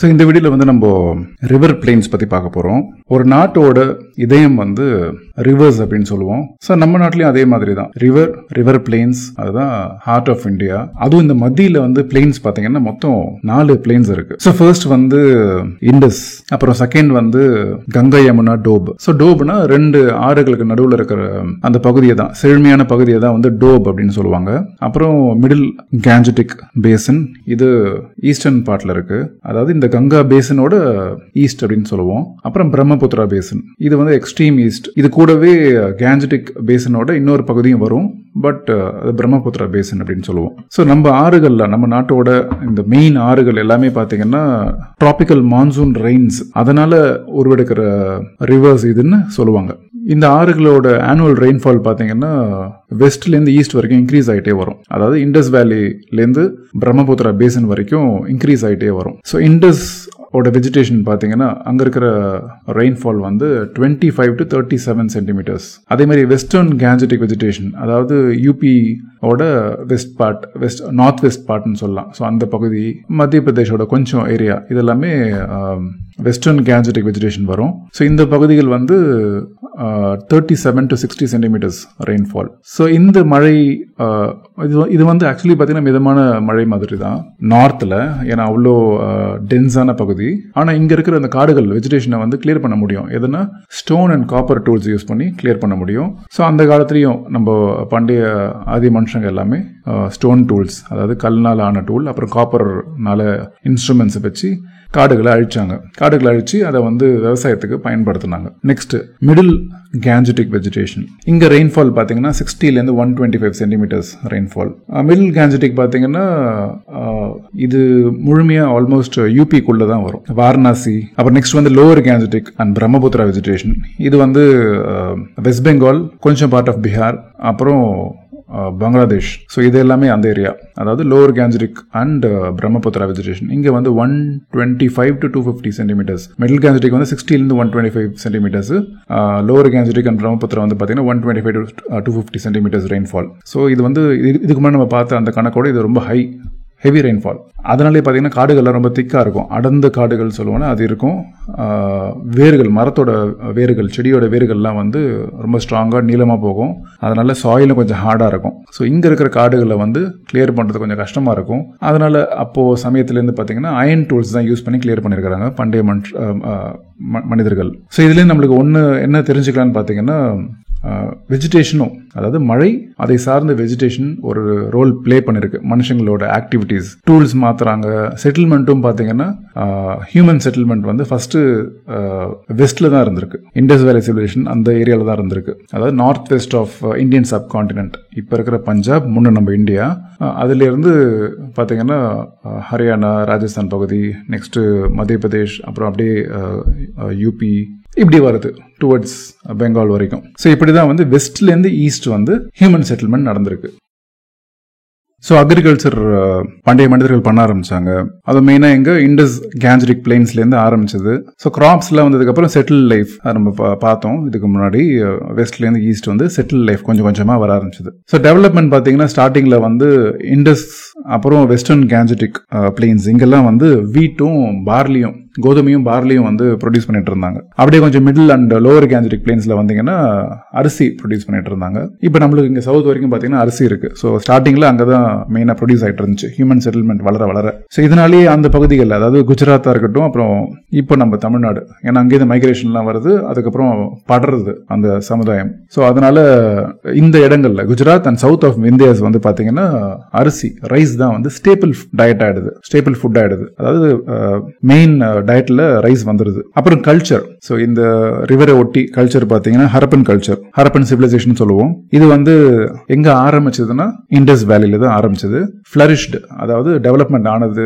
So இந்த வீடியோவில் வந்து நம்ம ரிவர் பிளெயின்ஸ் பற்றி பார்க்க போகிறோம். ஒரு நாட்டோட இதயம் வந்து ரிவர்ஸ் அப்படின்னு சொல்லுவோம். ஸோ நம்ம நாட்டிலையும் அதே மாதிரி தான் ரிவர் பிளெயின்ஸ், அதுதான் ஹார்ட் ஆஃப் இந்தியா. அதுவும் இந்த மத்தியில் வந்து பிளெயின்ஸ் பார்த்தீங்கன்னா மொத்தம் 4 பிளெயின்ஸ் இருக்கு. ஸோ ஃபர்ஸ்ட் வந்து இண்டஸ், அப்புறம் செகண்ட் வந்து கங்கை, யமுனா, டோப். ஸோ டோப்னா 2 ஆறுகளுக்கு நடுவில் இருக்கிற அந்த பகுதியை தான், செழுமையான பகுதியை தான் வந்து டோப் அப்படின்னு சொல்லுவாங்க. அப்புறம் மிடில் கேஞ்சட்டிக் பேசன், இது ஈஸ்டர்ன் பார்ட்ல இருக்கு, அதாவது இந்த கங்கா பேசனோட ஈஸ்ட் அப்படின்னு சொல்லுவோம். அப்புறம் பிரம்மபுத்திரா பேசன், இது வந்து எக்ஸ்ட்ரீம் ஈஸ்ட். இது கூடவே கேஞ்சட்டிக் பேசனோட இன்னொரு பகுதியும் வரும், பட் அது பிரம்மபுத்திரா பேசன் அப்படின்னு சொல்லுவோம். ஸோ நம்ம ஆறுகள்ல, நம்ம நாட்டோட இந்த மெயின் ஆறுகள் எல்லாமே பார்த்தீங்கன்னா டிராபிக்கல் மான்சூன் ரெயின்ஸ், அதனால உருவெடுக்கிற ரிவர்ஸ் இதுன்னு சொல்லுவாங்க. இந்த ஆறுகளோட ஆனுவல் ரெயின்ஃபால் பார்த்தீங்கன்னா வெஸ்ட்லேருந்து ஈஸ்ட் வரைக்கும் இன்க்ரீஸ் ஆகிட்டே வரும். அதாவது இண்டஸ் வேலிலேருந்து பிரம்மபுத்திரா பேசன் வரைக்கும் இன்க்ரீஸ் ஆகிட்டே வரும். ஸோ இண்டஸ் ஓட வெஜிடேஷன் பார்த்தீங்கன்னா அங்கே இருக்கிற ரெயின்ஃபால் வந்து 25 to 37 சென்டிமீட்டர்ஸ். அதே மாதிரி வெஸ்டர்ன் கேஞ்சட்டிக் வெஜிடேஷன், அதாவது யூபி ஓட நார்த் வெஸ்ட் பார்ட்னு சொல்லலாம். ஸோ அந்த பகுதி, மத்திய பிரதேஷோட கொஞ்சம் ஏரியா, இதெல்லாமே வெஸ்டர்ன் கேஞ்சட்டிக் வெஜிடேஷன் வரும். ஸோ இந்த பகுதிகள் வந்து 37 to 60 சென்டிமீட்டர்ஸ் ரெயின்ஃபால். ஸோ இந்த மழை இது வந்து ஆக்சுவலி பார்த்தீங்கன்னா மிதமான மழை மாதிரி தான் நார்த்தில், ஏன்னா அவ்வளோ டென்ஸான பகுதி. ஆனால் இங்கே இருக்கிற அந்த காடுகள் வெஜிடேஷனை வந்து கிளியர் பண்ண முடியும். எதுனா stone and copper tools use பண்ணி கிளியர் பண்ண முடியும். ஸோ அந்த காலத்துலேயும் நம்ம பண்டைய ஆதி மனுஷங்க எல்லாமே ஸ்டோன் டூல்ஸ், அதாவது கல்னால் ஆன டூல், அப்புறம் காப்பர்னால இன்ஸ்ட்ருமெண்ட்ஸை வச்சு காடுகளை அழிச்சு அதை வந்து விவசாயத்துக்கு பயன்படுத்தினாங்க. Next middle Gangetic vegetation. இங்க ரெயின்ஃபால் பாத்தீங்கன்னா 60 to 125 centimetres rainfall. Middle Gangetic பாத்தீங்கன்னா இது முழுமையா ஆல்மோஸ்ட் யூபிக்குள்ள தான் வரும், வாரணாசி. அப்புறம் நெக்ஸ்ட் வந்து lower Gangetic and Brahmaputra vegetation. இது வந்து வெஸ்ட் பெங்கால், கொஞ்சம் பார்ட் ஆஃப் பீகார், அப்புறம் பங்களாதேஷ். ஸோ இது எல்லாமே அந்த ஏரியா, அதாவது lower Gangetic and Brahmaputra vegetation. இங்கே வந்து 125 to 250 சென்டிமீட்டர்ஸ். மிடில் கேஞ்சட்டிக் வந்து 60 to 125 centimetres. Lower Gangetic and Brahmaputra வந்து பார்த்தீங்கன்னா 125 to 250 சென்டிமீட்டர்ஸ் ரெயின்ஃபால். ஸோ இது வந்து இதுக்கு முன்னாடி நம்ம பார்த்த அந்த கணக்கோட இது ரொம்ப ஹெவி ரெயின்ஃபால். அதனாலே பார்த்தீங்கன்னா காடுகள்லாம் ரொம்ப திக்காக இருக்கும், அடர்ந்த காடுகள் சொல்லுவோன்னா அது இருக்கும். வேர்கள், மரத்தோட வேர்கள், செடியோட வேர்கள்லாம் வந்து ரொம்ப ஸ்ட்ராங்காக நீளமாக போகும். அதனால சாயிலும் கொஞ்சம் ஹார்டாக இருக்கும். ஸோ இங்கே இருக்கிற காடுகளை வந்து கிளியர் பண்ணுறது கொஞ்சம் கஷ்டமாக இருக்கும். அதனால அப்போது சமயத்துலேருந்து பார்த்தீங்கன்னா அயன் டூல்ஸ் தான் யூஸ் பண்ணி கிளியர் பண்ணியிருக்கிறாங்க பண்டைய மனிதர்கள். ஸோ இதுலேயும் நம்மளுக்கு ஒன்று என்ன தெரிஞ்சுக்கலான்னு பார்த்தீங்கன்னா, வெஜிடேஷனும், அதாவது மழை, அதை சார்ந்த வெஜிடேஷன் ஒரு ரோல் பிளே பண்ணிருக்கு மனுஷங்களோட ஆக்டிவிட்டீஸ். டூல்ஸ் மாத்துறாங்க. செட்டில்மெண்ட்டும் பார்த்தீங்கன்னா ஹியூமன் செட்டில்மெண்ட் வந்து ஃபர்ஸ்ட் வெஸ்ட்ல தான் இருந்திருக்கு. இண்டஸ் வேலி சிவிலைசேஷன் அந்த ஏரியால தான் இருந்திருக்கு, அதாவது north west of Indian subcontinent. இப்போ இருக்கிற பஞ்சாப், முன்ன நம்ம இந்தியா, அதுல இருந்து பார்த்தீங்கன்னா ஹரியானா, ராஜஸ்தான் பகுதி, நெக்ஸ்ட் மத்திய பிரதேஷ், அப்புறம் அப்படியே யூபி, இப்படி வருது டுவர்ட்ஸ் பெங்கால் வரைக்கும். ஸோ இப்படிதான் வந்து வெஸ்ட்லேருந்து ஈஸ்ட் வந்து ஹியூமன் செட்டில்மெண்ட் நடந்திருக்கு. ஸோ அக்ரிகல்ச்சர் பண்டைய மனிதர்கள் பண்ண ஆரம்பிச்சாங்க. அது மெயினாக எங்க இண்டஸ் கேஞ்சட்டிக் பிளெயின்ஸ்லேருந்து ஆரம்பிச்சது. ஸோ கிராப்ஸ்லாம் வந்ததுக்கப்புறம் செட்டில் லைஃப் நம்ம பார்த்தோம். இதுக்கு முன்னாடி வெஸ்ட்லேருந்து ஈஸ்ட் வந்து செட்டில் லைஃப் கொஞ்சம் கொஞ்சமாக வர ஆரம்பிச்சது. ஸோ டெவலப்மெண்ட் பார்த்தீங்கன்னா ஸ்டார்டிங்கில் வந்து இண்டஸ், அப்புறம் வெஸ்டர்ன் கேஞ்சட்டிக் பிளெயின்ஸ், இங்கெல்லாம் வந்து வீட்டும் பார்லியும், கோதுமையும் பார்லியும் வந்து ப்ரொடியூஸ் பண்ணிட்டு இருந்தாங்க. அப்படியே கொஞ்சம் மிடில் அண்ட் லோவர் கேஞ்சட்டிக் பிளெயின்ஸ்ல வந்தீங்கன்னா அரிசி ப்ரொடியூஸ் பண்ணிட்டு இருந்தாங்க. இப்போ நம்மளுக்கு இங்க சவுத் வரைக்கும் பார்த்தீங்கன்னா அரிசி இருக்கு. ஸோ ஸ்டார்டிங்ல அங்கதான் மெயினா ப்ரொடியூஸ் ஆகிட்டு இருந்துச்சு, ஹியூமன் செட்டில்மெண்ட் வளர. ஸோ இதனாலேயே அந்த பகுதிகள், அதாவது குஜராத்தா இருக்கட்டும், அப்புறம் இப்போ நம்ம தமிழ்நாடு, ஏன்னா அங்கேயே மைக்ரேஷன்லாம் வருது, அதுக்கப்புறம் படருது அந்த சமுதாயம். ஸோ அதனால இந்த இடங்கள்ல Gujarat and south of India's வந்து பாத்தீங்கன்னா அரிசி, ரைஸ் தான் வந்து ஸ்டேபிள் டயட் ஆயிடுது, ஸ்டேபிள் ஃபுட் ஆயிடுது. அதாவது மெயின் டயட்ல ரைஸ் வந்துருது. அப்புறம் கல்ச்சர். ஸோ இந்த ரிவரை ஒட்டி கல்ச்சர் பார்த்தீங்கன்னா ஹரப்பன் சிவிலைசேஷன் சொல்லுவோம். இது வந்து எங்க ஆரம்பிச்சதுன்னா இண்டஸ் வேலியில தான் ஆரம்பிச்சது. ஃபிளரிஷ்டு, அதாவது டெவலப்மெண்ட் ஆனது,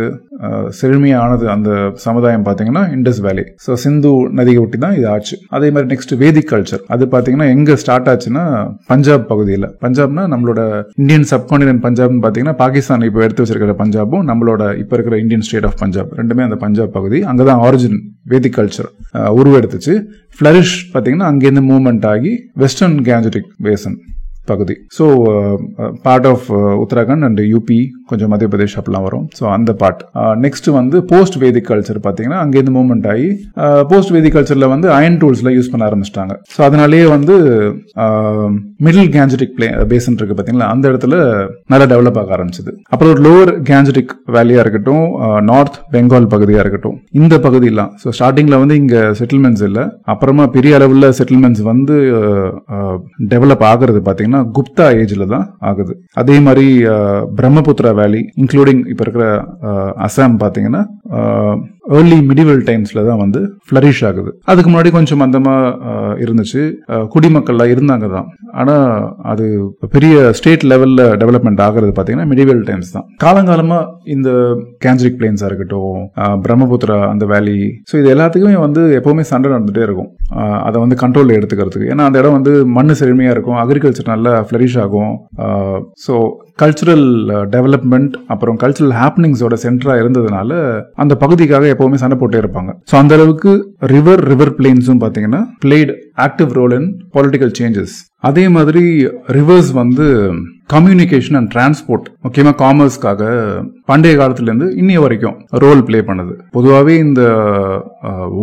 செழுமையானது அந்த சமுதாயம் பார்த்தீங்கன்னா இண்டஸ் வேலி. ஸோ சிந்து நதியை ஒட்டி தான் இது ஆச்சு. அதே மாதிரி நெக்ஸ்ட் வேதிக் கல்ச்சர், அது பார்த்தீங்கன்னா எங்க ஸ்டார்ட் ஆச்சுன்னா பஞ்சாப் பகுதியில். பஞ்சாப்னா நம்மளோட இந்தியன் சப்கான்டினென்ட் பஞ்சாப்னு பார்த்தீங்கன்னா பாகிஸ்தான் இப்போ எடுத்து வச்சிருக்கிற பஞ்சாபும் நம்மளோட இப்போ இருக்கிற இந்தியன் ஸ்டேட் ஆஃப் பஞ்சாப், ரெண்டுமே அந்த பஞ்சாப் பகுதி. அங்கதான் ஆரிஜின் வேதிக் கல்ச்சர் உருவெடுத்துச்சு. ஃபிளரிஷ் பார்த்தீங்கன்னா அங்கேருந்து மூவ்மெண்ட் ஆகி வெஸ்டர்ன் கேஞ்சட்டிக் பேசன், பகுதி. So part of Uttarakhand and UP, கொஞ்சம் மத்திய பிரதேஷ் அப்படிலாம் வரும். ஸோ அந்த பார்ட். நெக்ஸ்ட் வந்து போஸ்ட் வேதிக் கல்ச்சர் பார்த்தீங்கன்னா அங்கேருந்து மூவ்மெண்ட் ஆகி போஸ்ட் வேதிக் கல்ச்சர்ல வந்து அயன் டூல்ஸ்ல யூஸ் பண்ண ஆரம்பிச்சிட்டாங்க. ஸோ அதனாலேயே வந்து மிடில் கேஞ்சடிக் பேசன் இருக்கு பார்த்தீங்களா, அந்த இடத்துல நல்லா டெவலப் ஆக ஆரம்பிச்சது. அப்புறம் ஒரு லோவர் கேஞ்சடிக் வேலியா இருக்கட்டும், நார்த் பெங்கால் பகுதியா இருக்கட்டும், இந்த பகுதியெல்லாம் ஸோ ஸ்டார்டிங்ல வந்து இங்க செட்டில்மெண்ட்ஸ் இல்லை. அப்புறமா பெரிய அளவில் செட்டில்மெண்ட்ஸ் வந்து டெவலப் ஆகுறது பார்த்தீங்கன்னா குப்தா ஏஜ்ல தான் ஆகுது. அதே மாதிரி பிரம்மபுத்திரா வேலி இன்க்ளூடிங் இப்ப இருக்கிற அசாம் பார்த்தீங்கன்னா ஏர்லி மிடிவல் டைம்ஸ்ல தான் வந்து ஃபிளரிஷ் ஆகுது. அதுக்கு முன்னாடி கொஞ்சம் மந்தமா இருந்துச்சு, குடிமக்கள்லாம் இருந்தாங்க தான். ஆனா அது பெரிய ஸ்டேட் லெவல்ல டெவலப்மெண்ட் ஆகிறது பாத்தீங்கன்னா மிடிவல் டைம்ஸ் தான். காலங்காலமா இந்த கேஞ்சரிக் பிளேன்ஸா இருக்கட்டும், பிரம்மபுத்திரா அந்த வேலி, ஸோ இது எல்லாத்துக்குமே வந்து எப்பவுமே சண்டை நடந்துட்டே இருக்கும் அதை வந்து கண்ட்ரோல்ல எடுத்துக்கிறதுக்கு. ஏன்னா அந்த இடம் வந்து மண்ணு செழுமையா இருக்கும், அக்ரிகல்ச்சர் நல்லா ஃபிளரிஷ் ஆகும். ஸோ கல்ச்சுரல் டெவலப்மெண்ட் அப்புறம் கல்ச்சுரல் ஹாப்பனிங்ஸோட சென்டரா இருந்ததுனால அந்த பகுதிக்காக எப்பவுமே சண்டை போட்டே இருப்பாங்க. ஸோ அந்த அளவுக்கு ரிவர் பிளேன்ஸும் பாத்தீங்கன்னா played active role in political changes. அதே மாதிரி ரிவர்ஸ் வந்து கம்யூனிகேஷன் அண்ட் டிரான்ஸ்போர்ட், முக்கியமா காமர்ஸ்க்காக பண்டைய காலத்துல இருந்து இன்னைய வரைக்கும் ரோல் பிளே பண்ணுது. பொதுவாகவே இந்த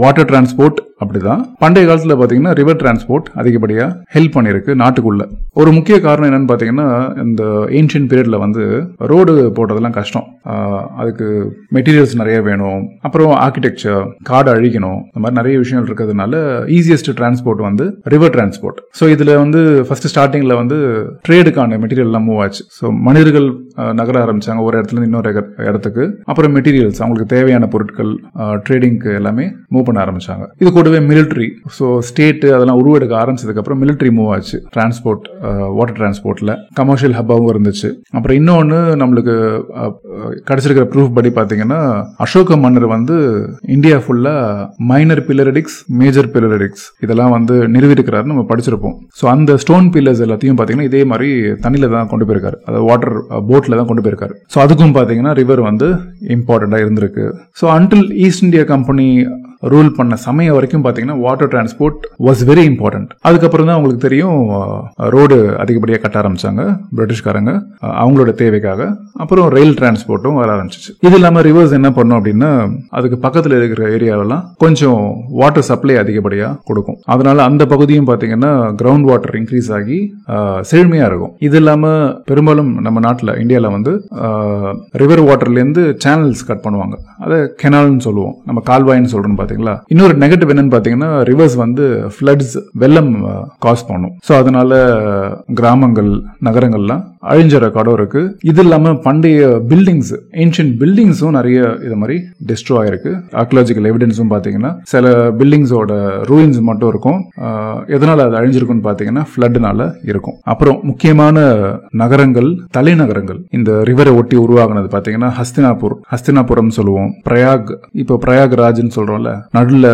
வாட்டர் டிரான்ஸ்போர்ட் அப்படிதான். பண்டைய காலத்துல பாத்தீங்கன்னா ரிவர் டிரான்ஸ்போர்ட் அதிகப்படியா ஹெல்ப் பண்ணிருக்கு நாட்டுக்குள்ள. ஒரு முக்கிய காரணம் என்னன்னு பாத்தீங்கன்னா, இந்த ஏன்ஷியன்ட் பீரியட்ல வந்து ரோடு போடுறதெல்லாம் கஷ்டம், அதுக்கு மெட்டீரியல்ஸ் நிறைய வேணும், அப்புறம் ஆர்கிடெக்சர், காடு அழிக்கணும், இந்த மாதிரி நிறைய விஷயங்கள் இருக்கிறதுனால ஈஸியஸ்ட் டிரான்ஸ்போர்ட் வந்து ரிவர் டிரான்ஸ்போர்ட். ஸோ இதுல வந்து ஃபர்ஸ்ட் ஸ்டார்டிங்ல வந்து ட்ரேடுக்கான மெட்டீரியல் எல்லாம் மூவ் ஆச்சு. ஸோ மனிதர்கள் நகர ஆரம்பிச்சாங்க ஒரு இடத்துல இருந்து இன்னொரு இடத்துக்கு. அப்புறம் மெட்டீரியல்ஸ், அவங்களுக்கு தேவையான பொருட்கள், ட்ரேடிங்க்கு எல்லாமே மூவ் பண்ண ஆரம்பிச்சாங்க. இது கூடவே மிலிட்டரி, ஸோ ஸ்டேட் அதெல்லாம் உருவெடுக்க ஆரம்பிச்சதுக்கு அப்புறம் மிலிட்டரி மூவ் ஆச்சு டிரான்ஸ்போர்ட், வாட்டர் டிரான்ஸ்போர்ட்ல. கமர்ஷியல் ஹப்பாவும் இருந்துச்சு. அப்புறம் இன்னொன்னு நம்மளுக்கு கிடைச்சிருக்கிற ப்ரூஃப் படி பாத்தீங்கன்னா, அசோக மன்னர் வந்து இந்தியா ஃபுல்லா மைனர் பில்லரிடிக்ஸ், மேஜர் பில்லரிடிக்ஸ் இதெல்லாம் வந்து நிறுவிருக்கிறாரு, நம்ம படிச்சிருப்போம். ஸோ அந்த ஸ்டோன் பில்லர்ஸ் எல்லாத்தையும் பாத்தீங்கன்னா இதே மாதிரி தண்ணியில தான் கொண்டு போயிருக்காரு, அதாவது வாட்டர் போட்ல தான் கொண்டு போயிருக்காரு. ஸோ அதுக்கும் பாத்தீங்கன்னா ரிவர் வந்து இம்பார்ட்டண்டா இருந்திருக்கு. So until East India Company rule பண்ண சமயம் வரைக்கும் பாத்தீங்கன்னா water transport was very important. அதுக்கப்புறம் தான் உங்களுக்கு தெரியும் ரோடு அதிகப்படியாக கட்ட ஆரம்பிச்சாங்க பிரிட்டிஷ்காரங்க அவங்களோட தேவைக்காக. அப்புறம் ரயில் டிரான்ஸ்போர்ட்டும் வர ஆரம்பிச்சிச்சு. இது இல்லாம ரிவர்ஸ் என்ன பண்ணும் அப்படின்னா, அதுக்கு பக்கத்துல இருக்கிற ஏரியாவெல்லாம் கொஞ்சம் வாட்டர் சப்ளை அதிகப்படியா கொடுக்கும். அதனால அந்த பகுதியும் பாத்தீங்கன்னா கிரவுண்ட் வாட்டர் இன்க்ரீஸ் ஆகி செழுமையா இருக்கும். இது இல்லாம பெரும்பாலும் நம்ம நாட்டில் இந்தியாவில் வந்து ரிவர் வாட்டர்ல இருந்து சேனல்ஸ் கட் பண்ணுவாங்க, அதை கெனால்னு சொல்லுவோம், நம்ம கால்வாய்னு சொல்றோம் பாத்தீங்களா. இன்னொரு நெகட்டிவ் என்னன்னு பாத்தீங்கன்னா, ரிவர்ஸ் வந்து ஃப்ளட்ஸ், வெள்ளம் காஸ் பண்ணும். சோ அதனால கிராமங்கள், நகரங்கள்லாம் அழிஞ்ச ரெக்கார்டும் இருக்கு. இது இல்லாம பண்டைய பில்டிங்ஸ், ஏன்ஷியன்ட் பில்டிங்ஸும் நிறைய இது மாதிரி டிஸ்ட்ராய் ஆயிருக்கு. ஆர்கியாலஜிக்கல் எவிடன்ஸும் பாத்தீங்கன்னா சில பில்டிங்ஸோட ரூயின்ஸ் மட்டும் இருக்கும். எதனால அது அழிஞ்சிருக்குன்னு பாத்தீங்கன்னா ஃப்ளட்னால இருக்கும். அப்புறம் முக்கியமான நகரங்கள், தலைநகரங்கள் இந்த ரிவரை ஒட்டி உருவாகினது பாத்தீங்கன்னா ஹஸ்தினாபுரம் சொல்லுவோம், பிரயாக், இப்போ பிரயாக்ராஜ்னு சொல்றோம்ல, நடுல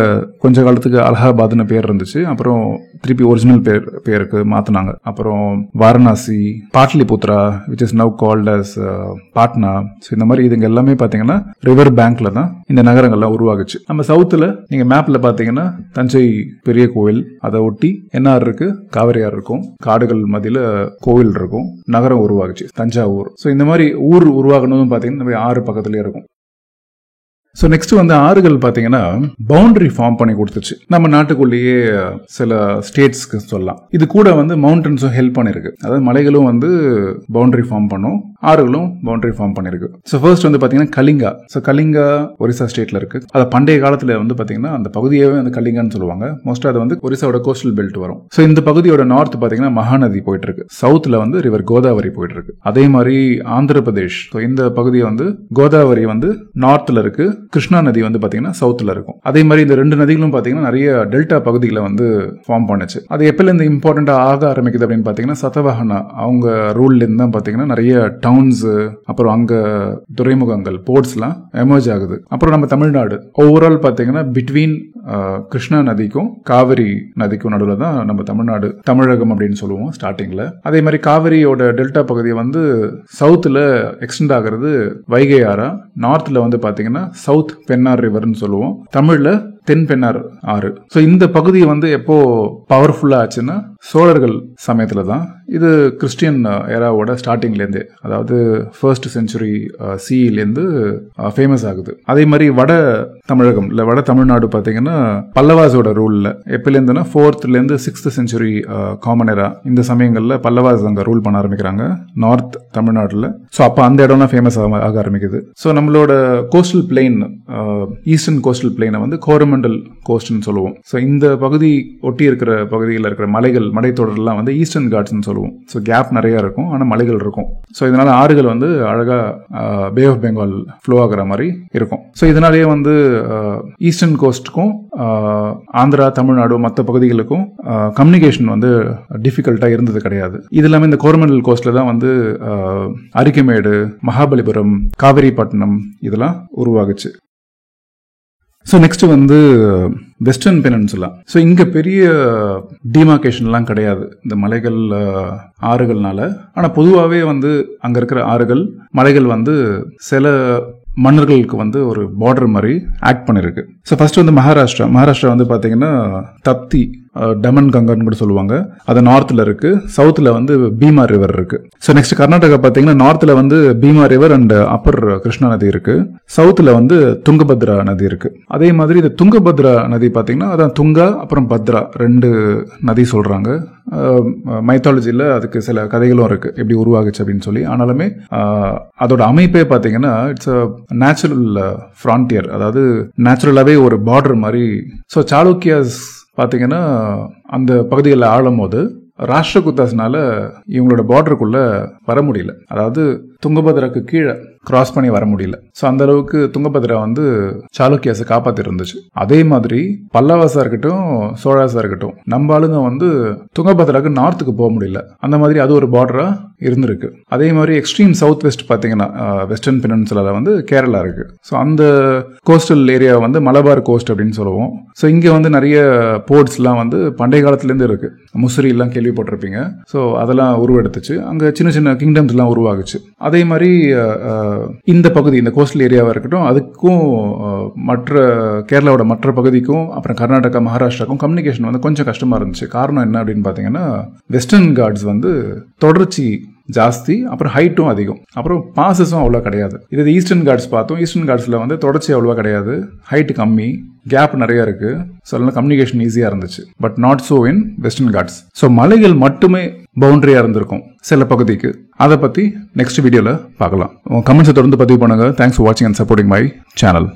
கொஞ்ச காலத்துக்கு அலகாபாத்னு பேர் இருந்துச்சு, அப்புறம் திருப்பி ஒரிஜினல் பேருக்கு மாத்தினாங்க. அப்புறம் Varanasi, Pataliputra which is now called as Patna. இந்த மாதிரி இதுங்க எல்லாமே பாத்தீங்கன்னா ரிவர் பேங்க்ல தான் இந்த நகரங்கள்லாம் உருவாகுச்சு. நம்ம சவுத்துல நீங்க மேப்ல பாத்தீங்கன்னா தஞ்சை பெரிய கோவில், அதை ஒட்டி என்ன ஆறு இருக்கு, காவிரி ஆறு இருக்கும், காடுகள் மத்தியில கோவில் இருக்கும், நகரம் உருவாகுச்சு தஞ்சாவூர். ஸோ இந்த மாதிரி ஊர் உருவாகணும் பாத்தீங்கன்னா இந்த ஆறு பக்கத்துலயே இருக்கும். ஸோ நெக்ஸ்ட் வந்து ஆறுகள் பார்த்தீங்கன்னா பவுண்டரி ஃபார்ம் பண்ணி கொடுத்துச்சு நம்ம நாட்டுக்குள்ளேயே சில ஸ்டேட்ஸ்க்கு சொல்லலாம். இது கூட வந்து மவுண்டன்ஸும் ஹெல்ப் பண்ணிருக்கு, அதாவது மலைகளும் வந்து பவுண்டரி ஃபார்ம் பண்ணும், ஆறுகளும் பவுண்டரி ஃபார்ம் பண்ணிருக்கு. ஸோ ஃபர்ஸ்ட் வந்து பார்த்தீங்கன்னா கலிங்கா. ஸோ கலிங்கா ஒரிசா ஸ்டேட்ல இருக்கு. அது பண்டைய காலத்தில் வந்து பார்த்தீங்கன்னா அந்த பகுதியாவே வந்து கலிங்கான்னு சொல்லுவாங்க. மோஸ்டா அது வந்து ஒரிசாவோட கோஸ்டல் பெல்ட் வரும். ஸோ இந்த பகுதியோட நார்த் பார்த்தீங்கன்னா மகாநதி போயிட்டு இருக்கு, சவுத்ல வந்து ரிவர் கோதாவரி போயிட்டு இருக்கு. அதே மாதிரி ஆந்திர பிரதேஷ், ஸோ இந்த பகுதியை வந்து கோதாவரி வந்து நார்த்ல இருக்கு, கிருஷ்ணா நதி வந்து பாத்தீங்கன்னா சவுத்ல இருக்கும். அதே மாதிரி இந்த ரெண்டு நதிகளும் பாத்தீங்கன்னா நிறைய டெல்டா பகுதிகளை வந்து ஃபார்ம் பண்ணுச்சு. அது எப்பல இருந்து இம்பார்ட்டண்டா ஆக ஆரம்பிக்குது அப்படின்னு பாத்தீங்கன்னா, சதவாஹனா அவங்க ரூல்ல இருந்து தான் பாத்தீங்கன்னா நிறைய டவுன்ஸ், அப்புறம் அங்க துறைமுகங்கள், போர்ட்ஸ் எல்லாம் எமர்ஜ் ஆகுது. அப்புறம் நம்ம தமிழ்நாடு ஓவரால் பாத்தீங்கன்னா பிட்வீன் கிருஷ்ணா நதிக்கும் காவிரி நதிக்கும் நடுவில் தான் நம்ம தமிழ்நாடு, தமிழகம் அப்படின்னு சொல்லுவோம் ஸ்டார்டிங்ல. அதே மாதிரி காவிரியோட டெல்டா பகுதியை வந்து சவுத்துல எக்ஸ்டெண்ட் ஆகிறது வைகை ஆறா, நார்த்ல வந்து பாத்தீங்கன்னா சவுத் பெண்ணார் ரிவர்னு சொல்லுவோம், தமிழ்ல தென் பெண்ணார் ஆறு. ஸோ இந்த பகுதியை வந்து எப்போ பவர்ஃபுல்லா ஆச்சுன்னா சோழர்கள் சமயத்துல தான் இது கிறிஸ்டியன் ஏராவோட ஸ்டார்டிங்லேருந்து, அதாவது ஃபர்ஸ்ட் செஞ்சுரி சிஇலேருந்து ஃபேமஸ் ஆகுது. அதே மாதிரி வட தமிழகம் இல்லை வட தமிழ்நாடு பார்த்தீங்கன்னா பல்லவாஸோட ரூலில் எப்போலேருந்துன்னா 4th-லேருந்து 6th செஞ்சுரி காமன் எரா இந்த சமயங்களில் பல்லவாஸ் அங்கே ரூல் பண்ண ஆரம்பிக்கிறாங்க நார்த் தமிழ்நாட்டில். ஸோ அப்போ அந்த இடம்லாம் ஃபேமஸ் ஆக ஆரம்பிக்குது. ஸோ நம்மளோட கோஸ்டல் பிளெயின், ஈஸ்டர்ன் கோஸ்டல் பிளெயினை வந்து கோரமண்டல் கோஸ்ட்னு சொல்லுவோம். ஸோ இந்த பகுதி ஒட்டி இருக்கிற பகுதியில் இருக்கிற மலைகள், மலைத்தொடர்லாம் வந்து ஈஸ்டர்ன் காட்ஸ்ன்னு சொல்லுவோம். ஸோ கேப் நிறைய இருக்கும், ஆனால் மலைகள் இருக்கும். ஸோ இதனால ஆறுகள் வந்து அழகா பே ஆஃப் பெங்கால் ஃப்ளோ ஆகுற மாதிரி இருக்கும். ஸோ இதனாலேயே வந்து ஈஸ்டர்ன் கோஸ்ட்டுக்கும் ஆந்திரா, தமிழ்நாடு மற்ற பகுதிகளுக்கும் கம்யூனிகேஷன் வந்து டிஃபிகல்ட்டா இருந்தது கிடையாது. இது இல்லாமல் இந்த கோரமண்டல் கோஸ்ட்ல தான் வந்து அரிக்கமேடு, மகாபலிபுரம், காவிரிப்பட்டினம் இதெல்லாம் உருவாகுச்சு. ஸோ நெக்ஸ்ட் வந்து வெஸ்டர்ன் பெனின்சுலா. ஸோ இங்கே பெரிய டிமார்கேஷன்லாம் கிடையாது இந்த மலைகள் ஆறுகள்னால. ஆனால் பொதுவாகவே வந்து அங்கே இருக்கிற ஆறுகள் மலைகள் வந்து சில மன்னர்களுக்கு வந்து ஒரு பார்டர் மாதிரி ஆக்ட் பண்ணிருக்கு. ஸோ ஃபர்ஸ்ட் வந்து மகாராஷ்டிரா வந்து பார்த்தீங்கன்னா தப்தி, டமன் கங்கன்னு கூட சொல்லுவாங்க. அது நார்த்தில் இருக்கு. சவுத்தில் வந்து பீமா ரிவர் இருக்கு. ஸோ நெக்ஸ்ட் கர்நாடகா பார்த்தீங்கன்னா நார்த்தில் வந்து Bhima river and upper Krishna நதி இருக்கு. சவுத்தில் வந்து துங்கபத்ரா நதி இருக்கு. அதே மாதிரி இந்த துங்கபத்ரா நதி பார்த்தீங்கன்னா அதான் துங்கா அப்புறம் பத்ரா 2 நதி சொல்றாங்க. மைத்தாலஜியில் அதுக்கு சில கதைகளும் இருக்கு எப்படி உருவாகுச்சு அப்படின்னு சொல்லி. ஆனாலுமே அதோட அமைப்பே பார்த்தீங்கன்னா இட்ஸ் அ நேச்சுரல் ஃப்ரான்டியர், அதாவது நேச்சுரலாகவே ஒரு பார்டர் மாதிரி. ஸோ சாளுக்கியாஸ் பார்த்தீங்கன்னா அந்த பகுதிகளில் ஆளும் போது ராஷ்டிரகுத்தாஸ்னால இவங்களோட பார்டருக்குள்ள வர முடியல, அதாவது துங்கபத்ராக்கு கீழே கிராஸ் பண்ணி வர முடியல. ஸோ அந்த அளவுக்கு துங்கபத்ரா வந்து சாளுக்கியாஸை காப்பாத்திட்டு இருந்துச்சு. அதே மாதிரி பல்லவாஸா இருக்கட்டும், சோழாஸா இருக்கட்டும், நம்ம ஆளுங்க வந்து துங்கபத்ராக்கு நார்த்துக்கு போக முடியல. அந்த மாதிரி அது ஒரு பார்டரா இருந்திருக்கு. அதே மாதிரி எக்ஸ்ட்ரீம் சவுத் வெஸ்ட் பார்த்தீங்கன்னா வெஸ்டர்ன் பெனின்சுலால வந்து கேரளா இருக்கு. ஸோ அந்த கோஸ்டல் ஏரியா வந்து மலபார் கோஸ்ட் அப்படின்னு சொல்லுவோம். ஸோ இங்கே வந்து நிறைய போர்ட்ஸ்லாம் வந்து பண்டைய காலத்துலேருந்து இருக்கு. முசிறி எல்லாம் கேள்விப்பட்டிருப்பீங்க. ஸோ அதெல்லாம் உருவெடுத்துச்சு. அங்கே சின்ன சின்ன கிங்டம்ஸ் எல்லாம் உருவாகுச்சு. அதே மாதிரி இந்த பகுதி, இந்த கோஸ்டல் ஏரியாவாக இருக்கட்டும், அதுக்கும் மற்ற கேரளாவோட மற்ற பகுதிக்கும் அப்புறம் கர்நாடகா, மகாராஷ்டிராக்கும் கம்யூனிகேஷன் வந்து கொஞ்சம் கஷ்டமா இருந்துச்சு. காரணம் என்ன அப்படின்னு பார்த்தீங்கன்னா வெஸ்டர்ன் காட்ஸ் வந்து தொடர்ச்சி ஜாஸ்தி, அப்புறம் ஹைட்டும் அதிகம், அப்புறம் பாசஸும் அவ்வளோ கிடையாது. இது ஈஸ்டர்ன் காட்ஸ் பார்த்தோம். ஈஸ்டர்ன் காட்ஸில் வந்து தொடர்ச்சி அவ்வளோவா கிடையாது, ஹைட் கம்மி, கேப் நிறைய இருக்கு. ஸோ அதனால கம்யூனிகேஷன் ஈஸியாக இருந்துச்சு. But not so in Western Ghats. So மலைகள் மட்டுமே பவுண்டரியா இருந்திருக்கும் சில பகுதிக்கு. அதை பற்றி நெக்ஸ்ட் வீடியோவில் பார்க்கலாம். கமெண்ட்ஸை தொடர்ந்து பதிவு பண்ணுங்க. தேங்க்ஸ் ஃபார் வாட்சிங் அண்ட் சப்போர்ட்டிங் மை சேனல்.